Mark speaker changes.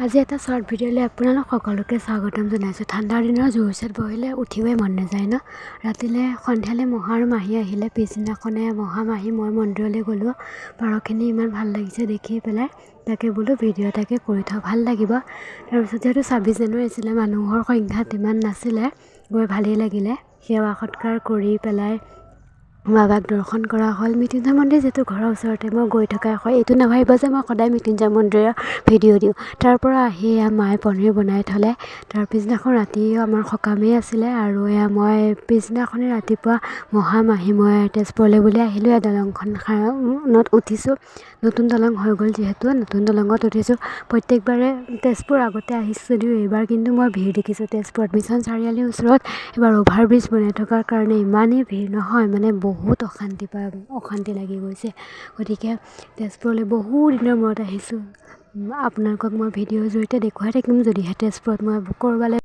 Speaker 1: আজি এটা শ্বৰ্ট ভিডিঅ'লৈ আপোনালোক সকলোকে স্বাগতম জনাইছোঁ। ঠাণ্ডাৰ দিনৰ জুইৰ ওচৰত বহিলে উঠিবই মন নাযায় ন। ৰাতিলৈ সন্ধিয়ালৈ মহা আৰু মাহী আহিলে, পিছদিনাখনে মহা মাহী মই মন্দিৰলৈ গ'লোঁ। পাৰখিনি ইমান ভাল লাগিছে দেখি পেলাই, তাকে বোলো ভিডিঅ' এটাকে কৰি থওঁ, ভাল লাগিব। তাৰপিছত যিহেতু 26 জানুৱাৰী আছিলে, মানুহৰ সংখ্যাত ইমান নাছিলে, গৈ ভালেই লাগিলে। সেৱা সৎকাৰ কৰি পেলাই বাবাক দৰ্শন কৰা হ'ল। মৃত্যুঞ্জয় মন্দিৰ যিহেতু ঘৰৰ ওচৰতে, মই গৈ থকা হয়। এইটো নাভাবিব যে মই সদায় মৃত্যুঞ্জয় মন্দিৰৰ ভিডিঅ' দিওঁ। তাৰ পৰা আহি মায়ে পনীৰ বনাই থ'লে। তাৰ পিছদিনাখন ৰাতি আমাৰ সকামেই আছিলে, আৰু মই পিছদিনাখনে ৰাতিপুৱা মহা মাহী মই তেজপুৰলৈ বুলি আহিলোঁ। দলংখনত উঠিছোঁ, নতুন দলং হৈ গ'ল যিহেতু, নতুন দলঙত উঠিছোঁ। প্ৰত্যেকবাৰে তেজপুৰ আগতে আহিছোঁ যদিও এইবাৰ কিন্তু মই ভিৰ দেখিছোঁ তেজপুৰত। মিছন চাৰিআলিৰ ওচৰত এইবাৰ অভাৰব্ৰিজ বনাই থকাৰ কাৰণে ইমানেই ভিৰ নহয়, মানে বহুত অশান্তি লাগি গৈছে। গতিকে তেজপুৰলৈ বহু দিনৰ মূৰত আহিছোঁ। আপোনালোকক মই ভিডিঅ'ৰ জৰিয়তে দেখুৱাই থাকিম, যদিহে তেজপুৰত মই ক'ৰবালৈ